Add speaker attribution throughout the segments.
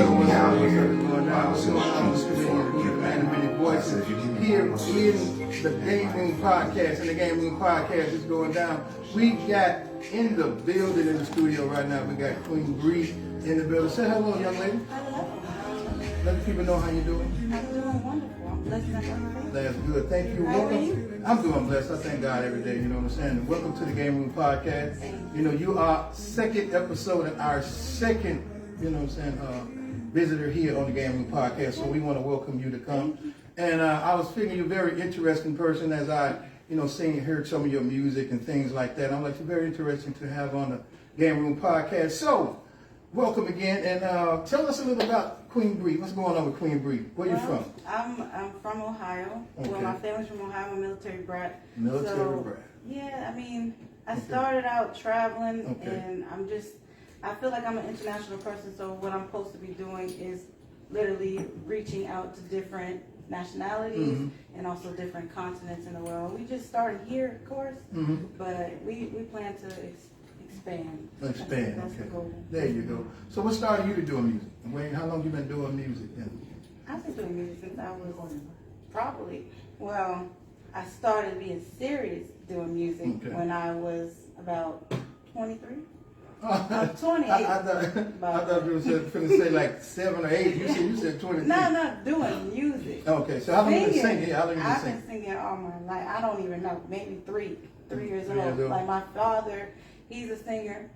Speaker 1: showed me how here while I was in the streets before you many voices here in the Game Room Podcast, and the Game Room Podcast is going down. We got in the building in the studio right now. We got Queen Bree in the building. Say hello, young lady.
Speaker 2: Hello.
Speaker 1: Let the people know how you're doing.
Speaker 2: I'm doing wonderful. I'm blessed and I'm
Speaker 1: That's good. Thank you.
Speaker 2: How
Speaker 1: Welcome.
Speaker 2: are you?
Speaker 1: I'm doing blessed. I thank God every day. You know what I'm saying? And welcome to the Game Room Podcast. You know, you are second episode and our second, you know what I'm saying, visitor here on the Game Room Podcast. So we want to welcome you to come. And I was figuring you're a very interesting person as I, you know, heard some of your music and things like that. I'm like, you're very interesting to have on the Game Room Podcast. So, welcome again, and tell us a little about Queen Bree. What's going on with Queen Bree? Where you from?
Speaker 2: I'm from Ohio.
Speaker 1: Okay.
Speaker 2: Well, my family's from Ohio. I'm a military brat.
Speaker 1: Military brat.
Speaker 2: Yeah, I mean, I started out traveling,
Speaker 1: Okay.
Speaker 2: and I feel like I'm an international person, so what I'm supposed to be doing is literally reaching out to different nationalities and also different continents in the world. We just started here, of course, but we plan to expand.
Speaker 1: That's
Speaker 2: okay.
Speaker 1: The goal. There you go. So what started you to doing music? Wayne, how long you been doing music?
Speaker 2: I've been doing music since I was I started being serious doing music when I was about 23. I'm 28.
Speaker 1: I thought you were finna say like 7 or 8. You said 23.
Speaker 2: No, doing music.
Speaker 1: Okay, so how long you been singing?
Speaker 2: I've been singing all my life. I don't even know, maybe three years old. Like my father, he's a singer.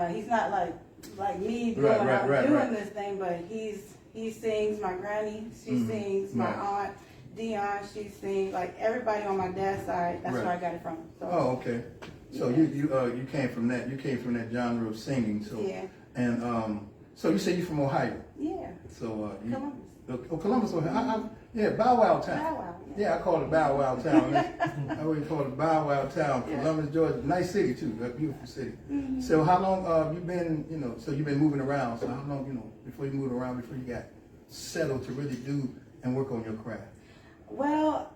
Speaker 2: He's not like me doing this thing, but he sings. My granny, she sings. My aunt Dion, she sings. Like everybody on my dad's side, that's where I got it from. So,
Speaker 1: oh, okay. So you came from that. You came from that genre of singing. So
Speaker 2: yeah.
Speaker 1: And so you say you're from Ohio.
Speaker 2: Yeah.
Speaker 1: So
Speaker 2: Columbus.
Speaker 1: Columbus, Ohio. Yeah, Bow Wow Town.
Speaker 2: Bow Wow.
Speaker 1: Yeah, I call it Bow Wow Town. I always call it Bow Wow Town. Columbus, Georgia. Nice city too. A beautiful city. So how long you been? You know, so you've been moving around. So how long? You know, before you moved around, before you got settled to really do and work on your craft?
Speaker 2: Well,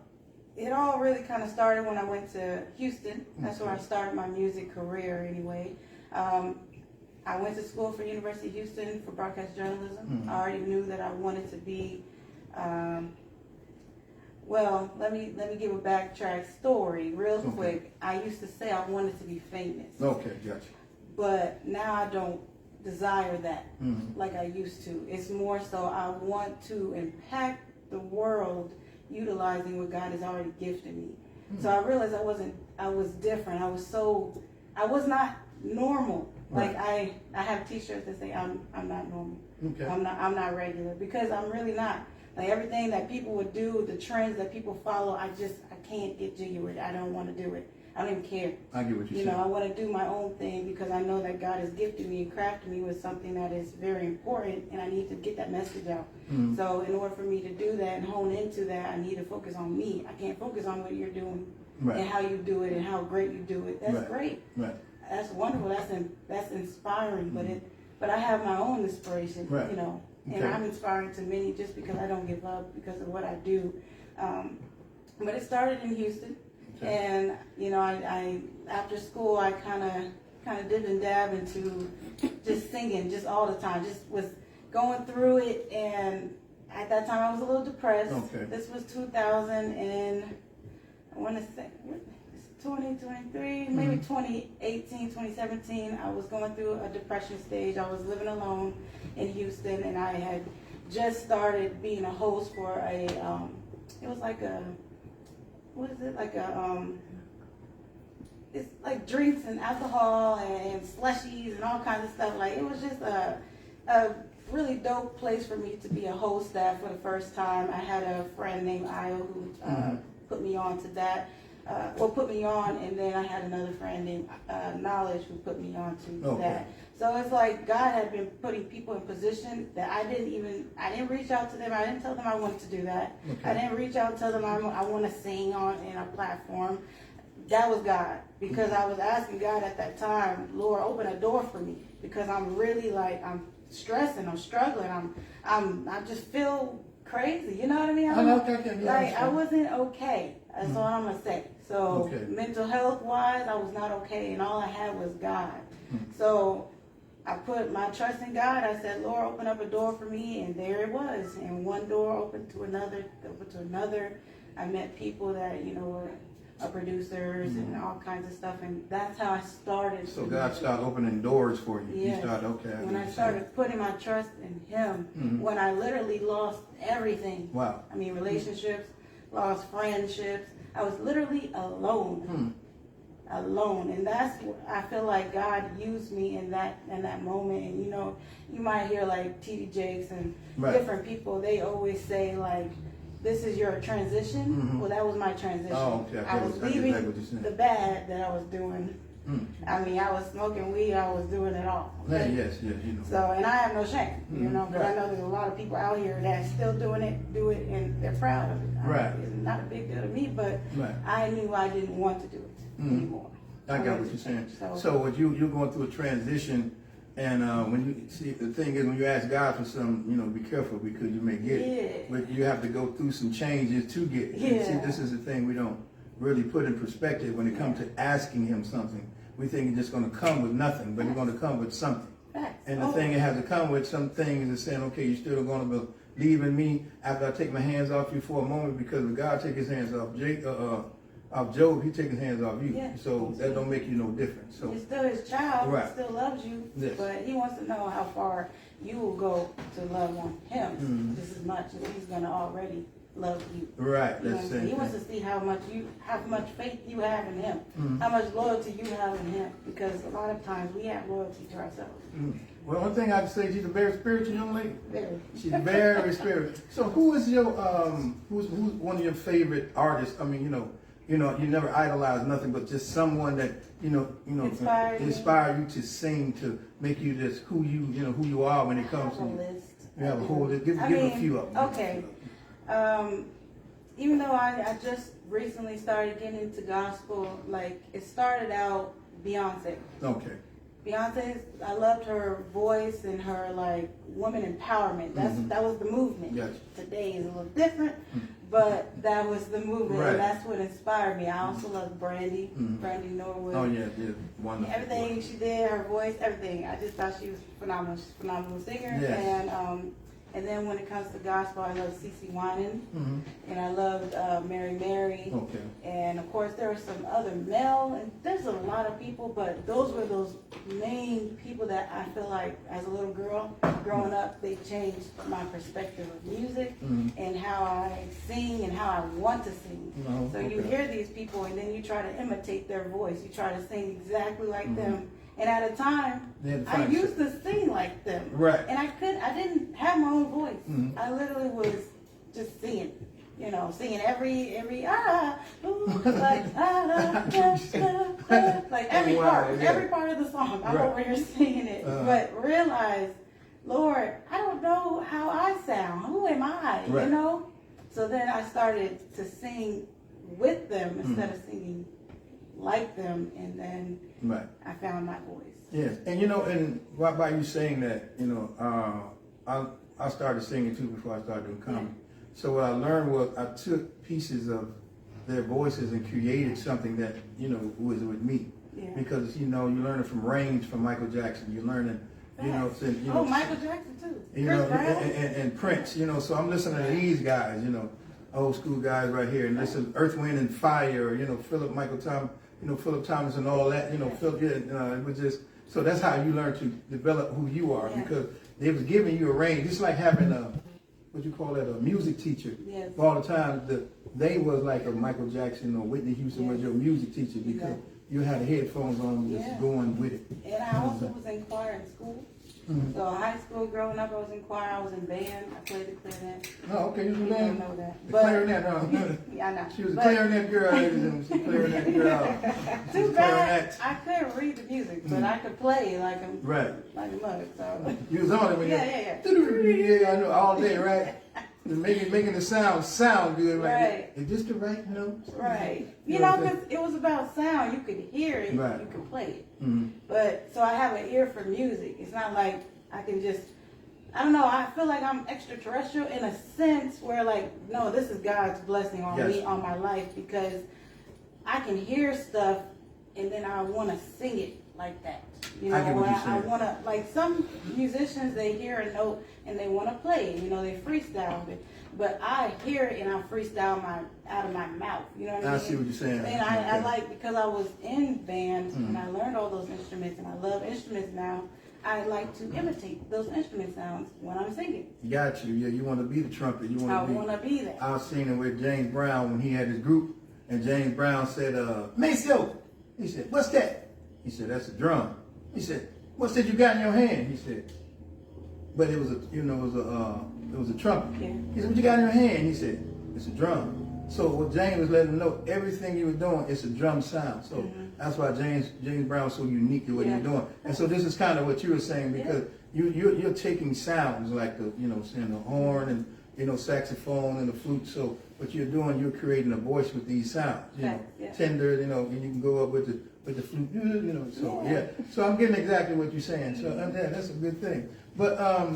Speaker 2: it all really kind of started when I went to Houston. That's where I started my music career anyway. I went to school for University of Houston for broadcast journalism. I already knew that I wanted to be, let me give a backtrack story real quick. I used to say I wanted to be famous.
Speaker 1: Okay, gotcha.
Speaker 2: But now I don't desire that like I used to. It's more so I want to impact the world utilizing what God has already gifted me. So I realized I was different. I was not normal. Like I have t-shirts that say I'm not normal.
Speaker 1: Okay.
Speaker 2: I'm not regular, because I'm really not. Like everything that people would do, the trends that people follow, I can't get jiggy with it. I don't want to do it. I don't even care.
Speaker 1: I get what you're saying.
Speaker 2: You know, I want to do my own thing because I know that God has gifted me and crafted me with something that is very important, and I need to get that message out. So in order for me to do that and hone into that, I need to focus on me. I can't focus on what you're doing and how you do it and how great you do it. That's great. Right. That's wonderful. That's inspiring. But I have my own inspiration. You know, and I'm inspiring to many just because I don't give up because of what I do. But it started in Houston. And you know, I after school I kind of dip and dab into just singing just all the time. Just was going through it, and at that time I was a little depressed. This was 2000 and I want to say 2023, maybe 2018, 2017. I was going through a depression stage. I was living alone in Houston, and I had just started being a host for it was like a, what is it, like a, it's like drinks and alcohol and slushies and all kinds of stuff. Like, it was just a really dope place for me to be a host at for the first time. I had a friend named Io who put me on to that. Put me on, and then I had another friend named Knowledge who put me on to that. So it's like God had been putting people in position that I didn't reach out to them. I didn't tell them I wanted to do that. I didn't reach out and tell them I want to sing in a platform. That was God, because I was asking God at that time, Lord, open a door for me, because I'm really I'm stressing, I'm struggling, I just feel crazy. You know what I mean? I wasn't okay. That's all I'm gonna say. So mental health wise, I was not okay, and all I had was God. So I put my trust in God. I said, Lord, open up a door for me, and there it was. And one door opened to another, I met people that, were producers and all kinds of stuff, and that's how I started.
Speaker 1: So God started opening doors for you.
Speaker 2: Yes.
Speaker 1: You started, okay.
Speaker 2: When I started putting my trust in Him, when I literally lost everything.
Speaker 1: Wow.
Speaker 2: I mean, relationships, lost friendships. I was literally alone. Alone, and that's what I feel like God used me in that moment. And you might hear like T.D. Jakes and different people. They always say like, "This is your transition." Well, that was my transition.
Speaker 1: Oh, okay.
Speaker 2: I was leaving the bad that I was doing. I mean, I was smoking weed. I was doing it all. Okay?
Speaker 1: Yes.
Speaker 2: So, and I have no shame, because I know there's a lot of people out here that still do it, and they're proud of it.
Speaker 1: Right.
Speaker 2: It's not a big deal to me, but I knew I didn't want to do it anymore.
Speaker 1: I got what you're saying. So what you're going through a transition, and when you see, the thing is, when you ask God for something, be careful, because you may get it, but you have to go through some changes to get it. And see, this is the thing we don't really put in perspective when it comes to asking Him something. We think it's just going to come with nothing, but it's going to come with something. And the thing it has to come with, some things is saying, okay, you're still going to believe in me after I take my hands off you for a moment, because if God take His hands off Job, He take His hands off you. So that don't make you no different. So
Speaker 2: you're still His child. He still loves you, but He wants to know how far you will go to love on Him just as much as He's going to already love you.
Speaker 1: Right. That's it.
Speaker 2: He wants to see how much faith you have in Him, how much loyalty you have in Him, because a lot of times we have loyalty to ourselves.
Speaker 1: Well, one thing I can say, she's a very spiritual young lady.
Speaker 2: Very.
Speaker 1: She's very spiritual. So who is your who's one of your favorite artists? I mean, you never idolize nothing, but just someone that inspire you to sing, to make you just who you are when it comes to you. You have a whole list. Give a few of them.
Speaker 2: Okay. Even though I just recently started getting into gospel, like it started out Beyonce.
Speaker 1: Okay.
Speaker 2: Beyonce, I loved her voice and her like woman empowerment. That was the movement.
Speaker 1: Gotcha.
Speaker 2: Today is a little different, but that was the movement, and that's what inspired me. I also love Brandy Norwood.
Speaker 1: Oh yeah, wonderful.
Speaker 2: Everything she did, her voice, everything. I just thought she was phenomenal. She's a phenomenal singer.
Speaker 1: Yes.
Speaker 2: And then when it comes to gospel, I love CeCe Winans, and I loved Mary Mary.
Speaker 1: Okay.
Speaker 2: And of course, there are some other male, and there's a lot of people, but those were those main people that I feel like, as a little girl, growing up, they changed my perspective of music and how I sing and how I want to sing. So you hear these people, and then you try to imitate their voice. You try to sing exactly like them. And at a time, I used to sing like them. Right. And I didn't have my own voice. I literally was just singing, singing every like every part of the song. I'm over here singing it. But realize, Lord, I don't know how I sound. Who am I? So then I started to sing with them instead of singing like them, and then I found my voice.
Speaker 1: Yes, and and by you saying that, I started singing too before I started doing comedy. So what I learned was I took pieces of their voices and created something that was with me. Because you learn it from range from Michael Jackson. You're learning,
Speaker 2: Michael Jackson too.
Speaker 1: And Prince. So I'm listening to these guys. Old school guys right here, and listen, Earth, Wind, and Fire. Philip Thomas and all that. It was just. So that's how you learn to develop who you are, because they was giving you a range. It's like having a music teacher. All the time. They was like a Michael Jackson or Whitney Houston was your music teacher, because you had the headphones on, just going with it.
Speaker 2: And I also was in choir in school. So high school, growing up, I was in choir. I was in band. I played the clarinet.
Speaker 1: Oh, okay, you was in band.
Speaker 2: Know that.
Speaker 1: The clarinet,
Speaker 2: yeah, I know.
Speaker 1: She was a clarinet girl, ladies and gentlemen. Clarinet girl.
Speaker 2: Too bad I couldn't read the music, but I could play like a mug. So
Speaker 1: you was on it when yeah, I know, all day, right? Making the sound good, right? Is this the right note?
Speaker 2: Right. Because it was about sound. You could hear it, you could play it. But so I have an ear for music. It's not like I can just, I don't know, I feel like I'm extraterrestrial in a sense where no, this is God's blessing on me, on my life, because I can hear stuff and then I want to sing it like that. You know,
Speaker 1: I get what you're saying.
Speaker 2: I want to, like some musicians, they hear a note and they want to play it. You know, they freestyle it. But I hear it and I freestyle out of my mouth. You know what I mean?
Speaker 1: I see what you're saying.
Speaker 2: And I like, because I was in band and I learned all those instruments and I love instruments now, I like to imitate those instrument sounds when I'm singing.
Speaker 1: Got you. Yeah, you want to be the trumpet.
Speaker 2: I want to be that.
Speaker 1: I was seeing it with James Brown when he had his group, and James Brown said, Maceo. He said, what's that? He said, that's a drum. He said, what's that you got in your hand? He said, but it was a trumpet.
Speaker 2: Yeah.
Speaker 1: He said, what you got in your hand? He said, it's a drum. So what James was letting him know, everything he was doing, it's a drum sound. So that's why James Brown was so unique in what he was doing. And so this is kind of what you were saying, because you're taking sounds like the horn and saxophone and the flute. So what you're doing, you're creating a voice with these sounds. Tender, and you can go up with the flute, So So I'm getting exactly what you're saying. So that's a good thing. But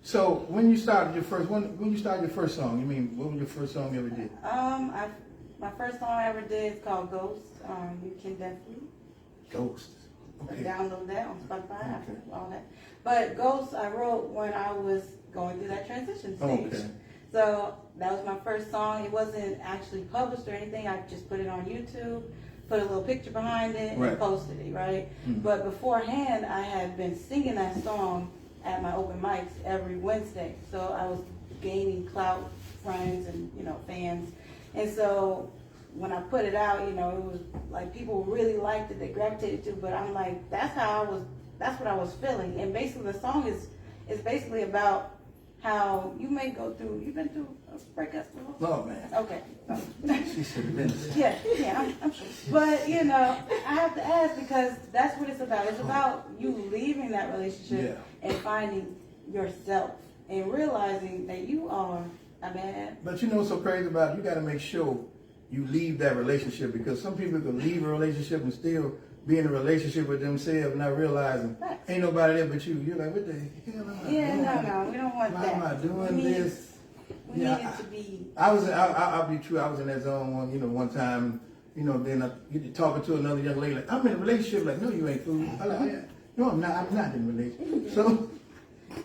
Speaker 1: so when you started your first song, what was your first song you ever did?
Speaker 2: My first song I ever did is called Ghost. You can definitely download that on Spotify, all that. But Ghost I wrote when I was going through that transition stage.
Speaker 1: Okay.
Speaker 2: So that was my first song. It wasn't actually published or anything. I just put it on YouTube, put a little picture behind it, and posted it, right? But beforehand, I had been singing that song at my open mics every Wednesday. So I was gaining clout, friends, and fans. And so when I put it out, it was like people really liked it, they gravitated to. But I'm like, that's what I was feeling. And basically, the song is basically about how you may go through. You've been through a breakup before?
Speaker 1: Oh man.
Speaker 2: Okay.
Speaker 1: She should have been.
Speaker 2: Yeah, I'm sure. But I have to ask, because that's what it's about. It's about you leaving that relationship and finding yourself and realizing that you are a man.
Speaker 1: But what's so crazy about it? You got to make sure you leave that relationship, because some people can leave a relationship and still be in a relationship with themselves, not realizing ain't nobody there but you. You're like, what the hell am I doing?
Speaker 2: No, we don't want
Speaker 1: Why
Speaker 2: that.
Speaker 1: am I doing this?
Speaker 2: We need it to be.
Speaker 1: I'll be true. I was in that zone one time. Then I get talking to another young lady. Like, I'm in a relationship. Like, no, you ain't fool. I'm like, yeah. No, I'm not. I'm not in a relationship. So.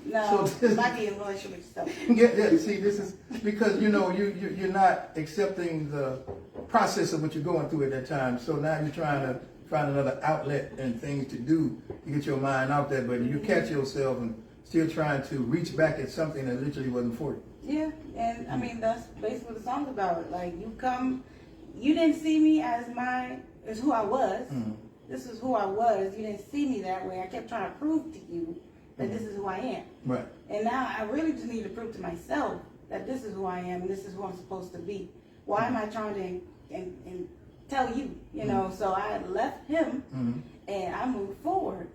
Speaker 2: No, I be in a relationship with yourself.
Speaker 1: Yeah. See, this is because you're not accepting the process of what you're going through at that time. So now you're trying to find another outlet and things to do to get your mind out there, but you catch yourself and still trying to reach back at something that literally wasn't for you.
Speaker 2: Yeah, and that's basically what the song's about. Like, you didn't see me as who I was. This is who I was. You didn't see me that way. I kept trying to prove to you that this is who I am. Right. And now I really just need to prove to myself that this is who I am and this is who I'm supposed to be. Why am I trying to and tell you? So I left him and I moved forward.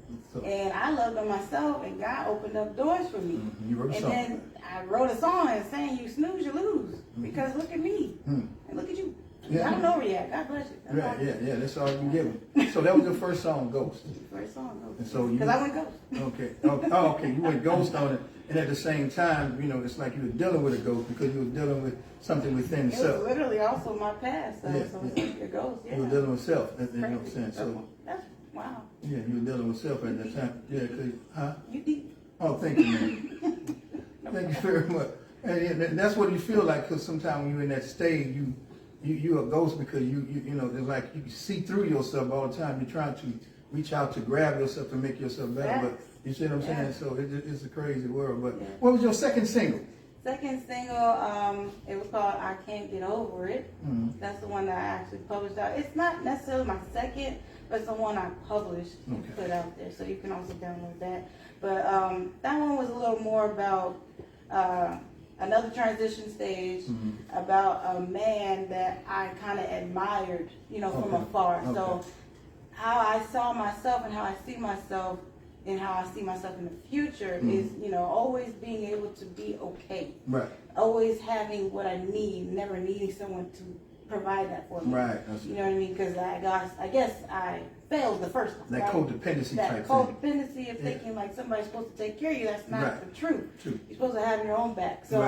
Speaker 2: And I loved on myself, and God opened up doors for me.
Speaker 1: You wrote a song.
Speaker 2: And then I wrote a song and saying, you snooze, you lose. Because look at me. And look at you. I don't know where you're at. God bless you.
Speaker 1: Yeah. That's all you give. So that was your first song, Ghost.
Speaker 2: First song, Ghost.
Speaker 1: And so
Speaker 2: because I went Ghost.
Speaker 1: Okay. Okay. You went Ghost on it, and at the same time, it's like you were dealing with a ghost because you were dealing with something within
Speaker 2: self.
Speaker 1: self.
Speaker 2: It was literally also my past. So it's like a ghost. Yeah.
Speaker 1: You were dealing with self. You know what I'm saying? So
Speaker 2: that's wow.
Speaker 1: Yeah, you were dealing with self at that time. Yeah,
Speaker 2: You deep.
Speaker 1: Oh, thank you, man. Thank you very much. And that's what you feel like, because sometimes when you're in that stage, you're a ghost because it's like you see through yourself all the time. You're trying to reach out to grab yourself to make yourself better. But you see what I'm saying? So it's a crazy world. But what was your second single?
Speaker 2: Second single, it was called I Can't Get Over It. That's the one that I actually published out. It's not necessarily my second, but it's the one I published and put out there. So you can also download that. But that one was a little more about another transition stage, about a man that I kind of admired, from afar. So how I saw myself and how I see myself and how I see myself in the future is, always being able to be okay. Right. Always having what I need, never needing someone to provide that for me. Right. You know what I mean? Because I guess I failed the first time.
Speaker 1: That codependency type thing.
Speaker 2: That codependency of thinking like somebody's supposed to take care of you. That's not the truth. You're supposed to have your own back. So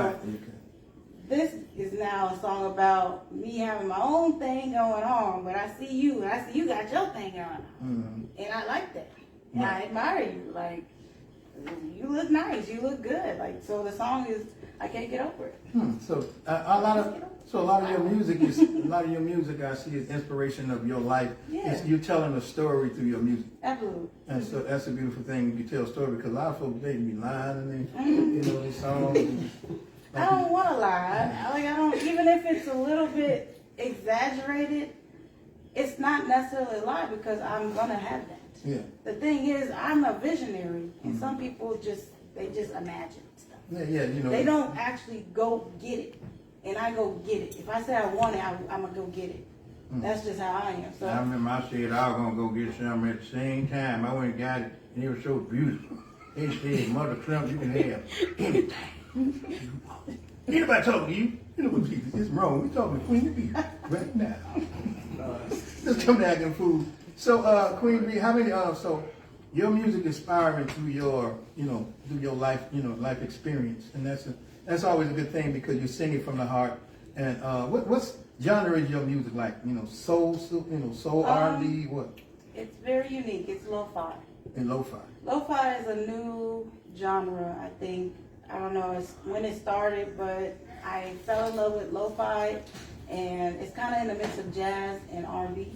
Speaker 2: this is now a song about me having my own thing going on, but I see you, and I see you got your thing going on. And I like that. And I admire you. Like, you look nice, you look good. Like, so the song is, I can't get over it.
Speaker 1: So a lot of your music I see is inspiration of your life.
Speaker 2: Yeah.
Speaker 1: You're telling a story through your music.
Speaker 2: Absolutely.
Speaker 1: And so that's a beautiful thing. You tell a story, because a lot of folks, they be lying and they, these songs.
Speaker 2: I don't want to lie. I don't, even if it's a little bit exaggerated, it's not necessarily a lie, because I'm going to have that.
Speaker 1: Yeah.
Speaker 2: The thing is, I'm a visionary, and some people just imagine stuff.
Speaker 1: Yeah,
Speaker 2: They don't actually go get it, and I go get it. If I say I want it, I'm going to go get it. That's just how I am. So
Speaker 1: I remember I said I was going to go get something at the same time. I went and got it, and it was so beautiful. They said, Mother Trump, you can have anything you want. Anybody talking to you? You know what, Jesus, it's wrong. We talking to Queen Bee right now. Let's come back and food. So, Queen Bee, how many? So, your music inspiring through your, through your life, life experience, and that's always a good thing, because you're singing from the heart. And what's genre is your music like? Soul, soul R&B, what?
Speaker 2: it's very unique. It's lo-fi.
Speaker 1: And lo-fi.
Speaker 2: Lo-fi is a new genre, I think. I don't know when it started, but I fell in love with lo-fi, and it's kind of in the mix of jazz and R&B.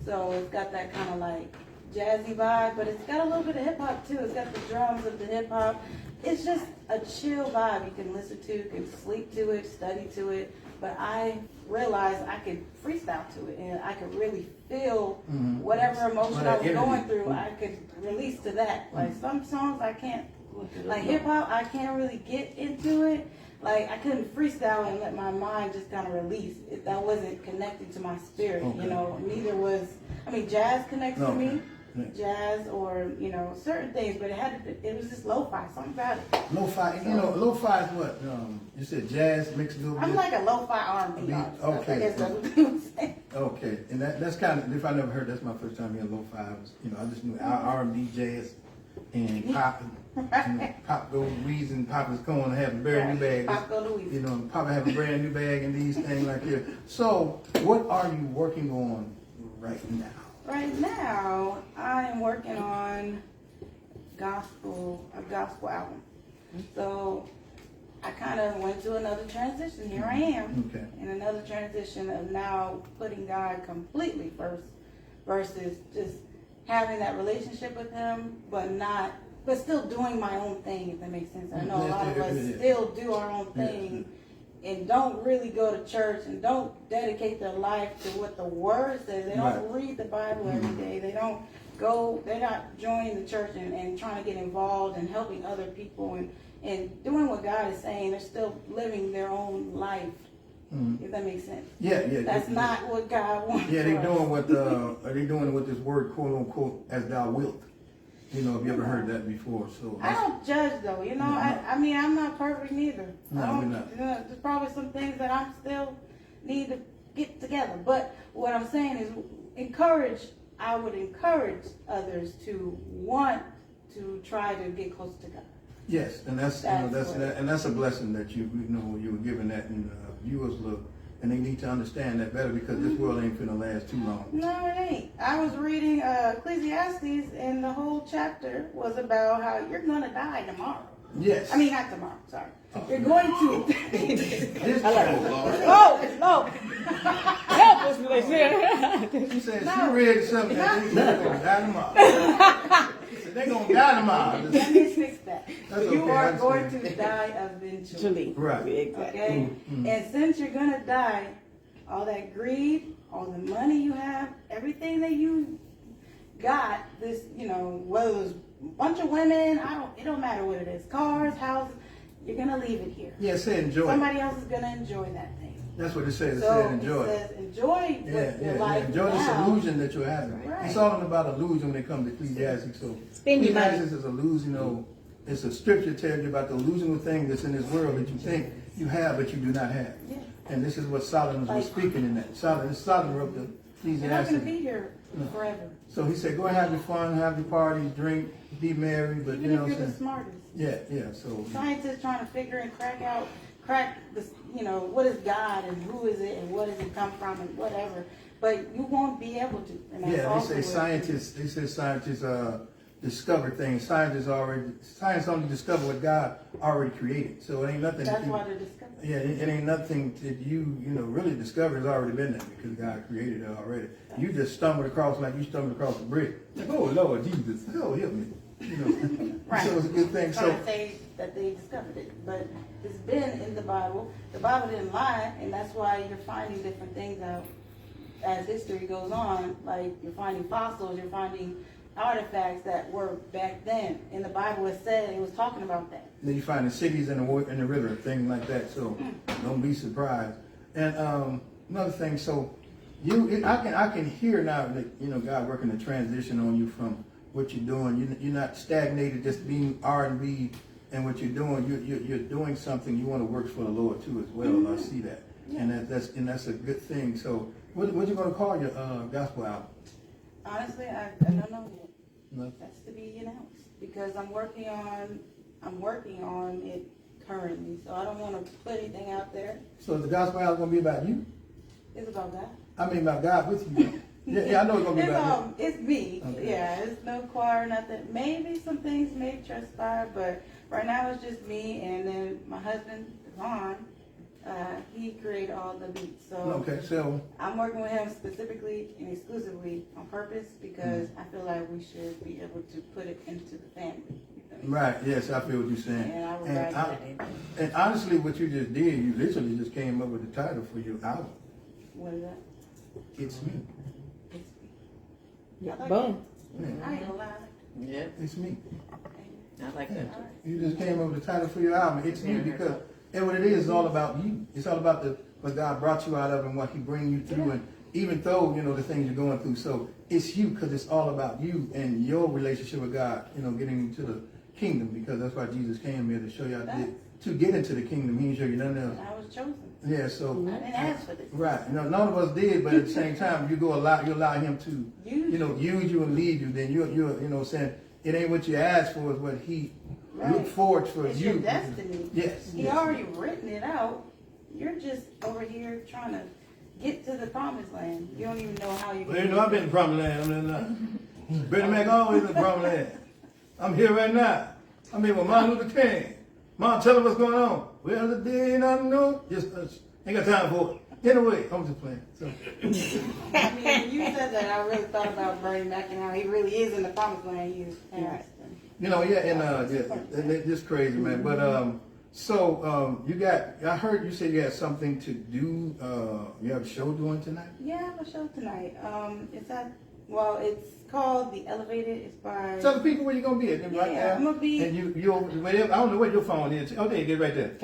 Speaker 2: So it's got that kind of like jazzy vibe, but it's got a little bit of hip-hop too. It's got the drums of the hip-hop. It's just a chill vibe. You can listen to, you can sleep to it, study to it. But I realized I could freestyle to it, and I could really feel whatever emotion I was going through. I could release to that. Like some songs I can't, like hip hop, I can't really get into it. Like I couldn't freestyle and let my mind just kind of release. That wasn't connected to my spirit, Neither was, jazz connects to me. Jazz or certain things, but it was just lo-fi, something about it.
Speaker 1: Lo-fi, lo-fi is what? You said jazz mixed a little bit.
Speaker 2: I'm like a lo-fi R&B artist.
Speaker 1: Okay.
Speaker 2: I guess that's what you would say.
Speaker 1: Okay, and that's kind of, if I never heard, that's my first time hearing lo-fi. I just knew R&B, jazz, and pop. Pop go reason Pop is going to have a brand new bag.
Speaker 2: Pop go Louise.
Speaker 1: Pop have a brand new bag and these things like that. So, what are you working on right now?
Speaker 2: Right now, I am working on a gospel album. So I kind of went to another transition. Here I am in another transition of now putting God completely first, versus just having that relationship with Him, but still doing my own thing. If that makes sense. I know a lot of us still do our own thing. And don't really go to church, and don't dedicate their life to what the Word says. They don't read the Bible every day. They're not joining the church and trying to get involved and helping other people and doing what God is saying. They're still living their own life, if that makes sense.
Speaker 1: Yeah.
Speaker 2: That's not what God wants.
Speaker 1: Yeah, they're doing they doing what this word, quote unquote, as thou wilt. If you ever heard that before. So
Speaker 2: I don't judge though, I'm not perfect neither.
Speaker 1: No, we're not.
Speaker 2: There's probably some things that I still need to get together. But what I'm saying is I would encourage others to want to try to get close to God.
Speaker 1: Yes, and that's a blessing that you were given that, and viewers look. And they need to understand that better, because this world ain't finna last too long.
Speaker 2: No, it ain't. I was reading Ecclesiastes, and the whole chapter was about how you're going to die tomorrow.
Speaker 1: Yes.
Speaker 2: Not tomorrow, sorry. You're going to.
Speaker 3: No. Help us, they said.
Speaker 1: She said she read something that they're going to die tomorrow. She said they're going to die tomorrow.
Speaker 2: Let me fix that.
Speaker 1: That's
Speaker 2: You
Speaker 1: okay,
Speaker 2: are going to die eventually.
Speaker 1: Right.
Speaker 2: Okay? And since you're going to die, all that greed, all the money you have, everything that you got, this, whether it's a bunch of women, it don't matter what it is, cars, houses, you're going to leave it here.
Speaker 1: Yeah, say enjoy.
Speaker 2: Somebody else is going to enjoy that thing.
Speaker 1: That's what it says. It
Speaker 2: So
Speaker 1: said enjoy.
Speaker 2: it says enjoy your life.
Speaker 1: Enjoy this
Speaker 2: now.
Speaker 1: illusion that you're having.
Speaker 2: Right.
Speaker 1: It's all about illusion when it comes to Ecclesiastes. So
Speaker 3: Spend your money.
Speaker 1: Ecclesiastes is illusion. It's a scripture telling you about the illusional thing that's in this world that you think you have, but you do not have.
Speaker 2: Yeah.
Speaker 1: And this is what Solomon was speaking in that. Solomon wrote the
Speaker 2: You're not going to
Speaker 1: Ecclesiastes.
Speaker 2: be here forever.
Speaker 1: So he said, go and have your fun, have your parties, drink, be merry, but
Speaker 2: Even if you're the smartest.
Speaker 1: Yeah, yeah. So
Speaker 2: Scientists trying to figure and crack this, what is God and who is it and what does it come from and whatever. But you won't be able to. And that's
Speaker 1: yeah,
Speaker 2: also
Speaker 1: they say scientists discover things. Science only discover what God already created. So it ain't nothing.
Speaker 2: That's why they're discovering.
Speaker 1: Yeah, it ain't nothing that you really discover. It's already been there because God created it already. You just stumbled across like you stumbled across a brick. Like, oh Lord Jesus, oh help me.
Speaker 2: Right.
Speaker 1: So it's a good thing.
Speaker 2: So I say that they discovered it, but it's been in the Bible. The Bible didn't lie, and that's why you're finding different things out as history goes on. Like you're finding fossils, you're finding artifacts that were back then. In the Bible, it said it was talking about that.
Speaker 1: Then you find the cities in the river, things like that. So don't be surprised. And another thing, so I can hear now that God working the transition on you from what you're doing. You're not stagnated, just being R&B and what you're doing. You're doing something. You want to work for the Lord too as well. Mm-hmm. I see that, yeah. And that's a good thing. So what you going to call your gospel album?
Speaker 2: Honestly, I don't know yet.
Speaker 1: No.
Speaker 2: That's to be announced because I'm working on it currently. So I don't want to put anything out there.
Speaker 1: So the gospel album going to be about you?
Speaker 2: It's about God.
Speaker 1: I mean about God with you. Yeah, I know it's going to be about you.
Speaker 2: It's me.
Speaker 1: Okay.
Speaker 2: Yeah, it's no choir, nothing. Maybe some things may transpire, but right now it's just me and then my husband, Devon. He created all the beats. So
Speaker 1: okay, so
Speaker 2: I'm working with him specifically and exclusively on purpose because I feel like we should be able to put it into the family.
Speaker 1: Right, yes, I feel what you're saying.
Speaker 2: And I would write that.
Speaker 1: And honestly, what you just did, you literally just came up with the title for your album.
Speaker 2: What is that?
Speaker 1: It's me.
Speaker 2: It's me.
Speaker 3: Yeah,
Speaker 2: like
Speaker 3: boom.
Speaker 1: Yeah.
Speaker 2: I ain't gonna lie.
Speaker 4: Yeah,
Speaker 1: It's me.
Speaker 4: I like that too.
Speaker 1: You just came up with the title for your album. It's me because, and what it is all about you. It's all about what God brought you out of and what He bring you through. Yeah. And even though, the things you're going through. So it's you because it's all about you and your relationship with God, getting into the kingdom because that's why Jesus came here to show you how to get into the kingdom. He didn't show you nothing else.
Speaker 2: I was chosen.
Speaker 1: Yeah, so.
Speaker 2: I didn't ask for this.
Speaker 1: Right. None of us did, but at the same time, you allow Him to, use you and lead you. Then you're saying it ain't what you asked for, it's what He looked forward for
Speaker 2: it's
Speaker 1: you.
Speaker 2: Your destiny.
Speaker 1: Yes.
Speaker 2: He already written it out. You're just over here trying to get to the promised land. You don't even know how you're going to
Speaker 1: I've been in the promised land. Brother Mac always in the promised land. I'm here right now. I'm here with Martin Luther King. Mom, tell him what's going on. Well, the day ain't nothing new. Just ain't got time for it. Anyway, I'm just playing. So.
Speaker 2: I mean, when you said that, I really thought about Bernie Mac and how he really is in the promised land. He is.
Speaker 1: It's just crazy, man. But I heard you say you had something to do. You have a show doing tonight?
Speaker 2: Yeah, I have a show tonight. It's called The Elevated. It's by.
Speaker 1: Tell the people where you're gonna be at. Right there.
Speaker 2: I'm gonna be.
Speaker 1: And you I don't know where your phone is. Oh, there you get right there.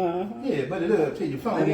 Speaker 1: Yeah, but it up to your phone.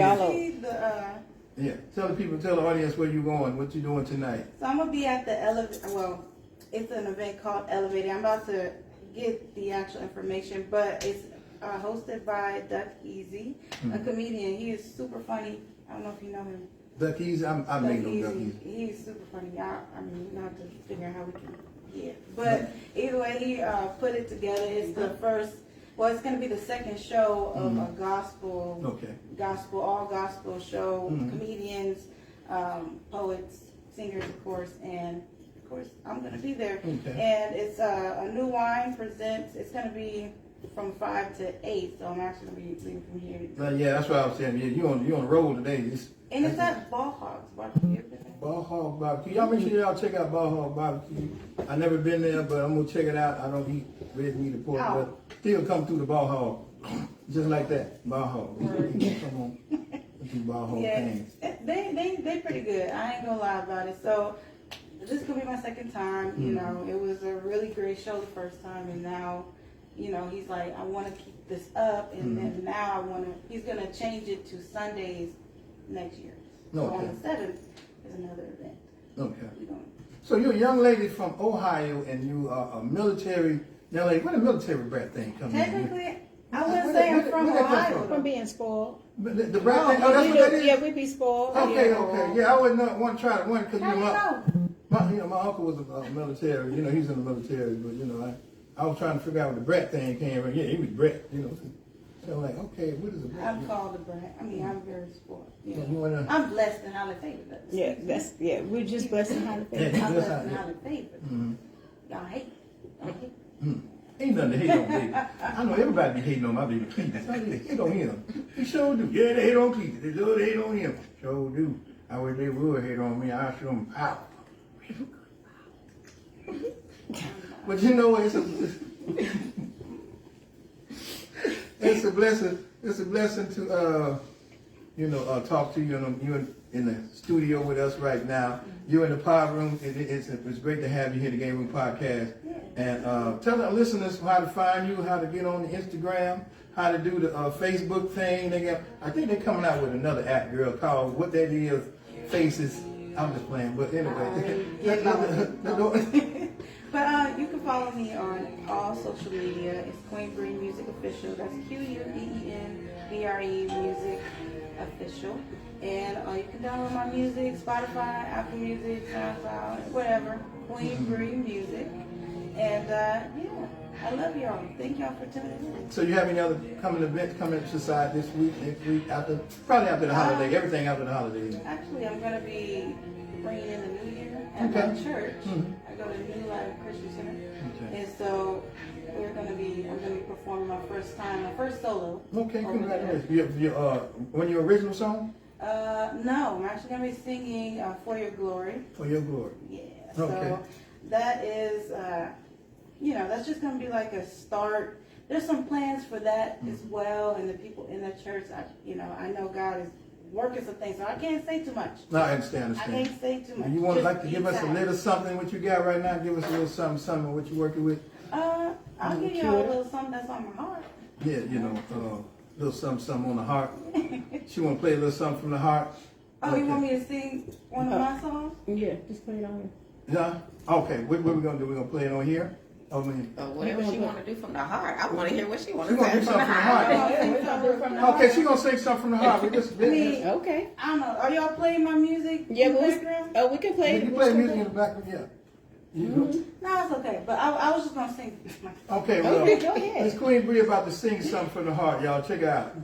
Speaker 1: Yeah. Tell the audience where you're going, what you're doing tonight.
Speaker 2: So I'm gonna be at the Elevated. Well, it's an event called Elevated. I'm about to get the actual information, but it's hosted by Duck Easy, a comedian. He is super funny. I don't know if you know him.
Speaker 1: Duck Easy, I make no Duck Easy.
Speaker 2: He's super funny. We're gonna have to figure out how we can get. But either way, he put it together. It's the first. Well, it's gonna be the second show of a gospel, all gospel show. Comedians, poets, singers, of course, and of course I'm gonna be there. Okay. And it's a New Wine presents. It's gonna be from 5 to 8, so I'm actually gonna be leaving from here.
Speaker 1: Yeah, that's what I was saying. Yeah, you on the roll today.
Speaker 2: And it's at Ball Hogs Barbecue.
Speaker 1: Ball Hog Barbecue. Y'all make sure y'all check out Ball Hog Barbecue. I never been there, but I'm gonna check it out. I don't eat red meat or pork, but still come through the Ball Hog, just like that. Ball Hog. Come on, through Ball Hog things.
Speaker 2: They pretty good. I ain't gonna lie about it. So this could be my second time. It was a really great show the first time, and now. He's like, I want to keep this up, and then now he's going to change it to Sundays next year. So on the 7th is another event.
Speaker 1: Okay. So you're a young lady from Ohio, and you are a military young lady. Where the military brat thing come in?
Speaker 2: Technically, I wouldn't say I'm from Ohio.
Speaker 3: From being spoiled.
Speaker 1: The brat thing? Oh, that's what that is?
Speaker 3: Yeah, we be spoiled.
Speaker 1: Okay. Yeah, I wouldn't want to try to because
Speaker 2: How do you know?
Speaker 1: My uncle was a military. He's in the military, but I was trying to figure out what the brat thing came from. Yeah, he was brat, you know. So I'm like, okay, what is a brat?
Speaker 2: I'm called a brat. I mean, I'm very spoiled. You know.
Speaker 1: You wanna-
Speaker 2: I'm blessed and highly favored.
Speaker 3: Yeah, we're just blessed and highly favored.
Speaker 1: Yeah.
Speaker 2: I'm blessed and highly favored.
Speaker 1: Mhm.
Speaker 2: Y'all hate. Y'all hate.
Speaker 1: Ain't nothing to hate on, baby. I know everybody be hating on my baby Cletus. I they hate on him. He sure do. Yeah, they hate on Cletus. They sure hate on him. Sure do. I wish they would hate on me. I'll show them power. But you know what? It's a blessing. It's a blessing to talk to you. You're in the studio with us right now. You're in the pod room. It's great to have you here, the Game Room Podcast. And tell our listeners how to find you, how to get on the Instagram, how to do the Facebook thing. I think they're coming out with another app, girl, called what that is, Faces. I'm just playing, but anyway.
Speaker 2: But you can follow me on all social media. It's Queen Bree Music Official. That's QUEENBRE Music Official. And you can download my music, Spotify, Apple Music, SoundCloud, whatever. Queen Bree Music. And yeah, I love y'all. Thank y'all for tuning in.
Speaker 1: So you have any other events coming to side this week, next week, probably after the holiday, everything after the holidays?
Speaker 2: Actually, I'm going to be bringing in the new year at my church. I go to New Life Christian Center. And so I'm going to be performing my first solo.
Speaker 1: Okay, congratulations. Your original song?
Speaker 2: No, I'm actually going to be singing For Your Glory.
Speaker 1: For Your Glory.
Speaker 2: Yeah.
Speaker 1: Okay.
Speaker 2: So that is, that's just going to be like a start. There's some plans for that as well, and the people in the church, I know God is working some things, so I can't say too much.
Speaker 1: No, I understand.
Speaker 2: I can't say too much.
Speaker 1: You want
Speaker 2: Just
Speaker 1: to give us a little something, what you got right now? Give us a little something, what you working with?
Speaker 2: I'll give y'all a little something that's on my heart.
Speaker 1: Yeah, little something on the heart. She want to play a little something from the heart.
Speaker 2: Oh, okay. You want me to sing one of my songs?
Speaker 3: Yeah, just play it on here.
Speaker 1: Yeah? Okay, what we going to do? We're going to play it on here?
Speaker 4: Whatever she want to do from the heart. I want to hear what she want to
Speaker 1: say
Speaker 4: from the heart.
Speaker 1: Okay, she's going to sing something from the heart.
Speaker 3: Okay.
Speaker 2: I don't know. Are y'all playing my music in the background?
Speaker 3: We can play.
Speaker 1: You play music in the background, yeah.
Speaker 2: No, it's okay. But I was just going to sing.
Speaker 1: Okay, well,
Speaker 3: go ahead.
Speaker 1: Miss Queen Bree about to sing something from the heart, y'all. Check it out.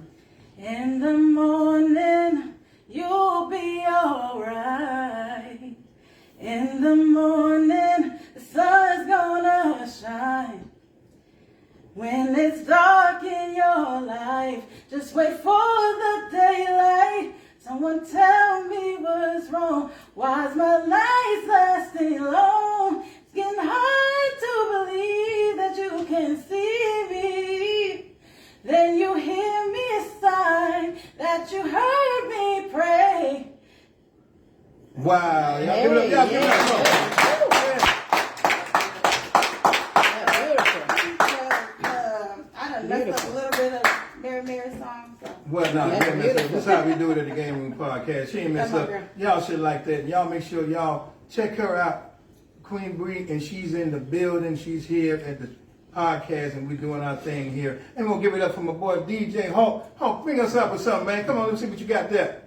Speaker 2: In the morning, you'll be alright. In the morning, the sun's gonna shine. When it's dark in your life, just wait for the daylight. Someone tell me what's wrong. Why's my life lasting long? It's getting hard to believe that you can see me. Then you hear me sigh that you heard me pray.
Speaker 1: Wow, y'all give it up, y'all give it up.
Speaker 2: I done messed up a little bit of Mary song. So.
Speaker 1: Well, no, this is how we do it at the Game Room Podcast. She ain't messed up. Y'all should like that. Y'all make sure y'all check her out, Queen Bree, and she's in the building. She's here at the podcast, and we're doing our thing here. And we'll give it up for my boy DJ Hulk. Hulk, bring us up with something, man. Come on, let's see what you got there.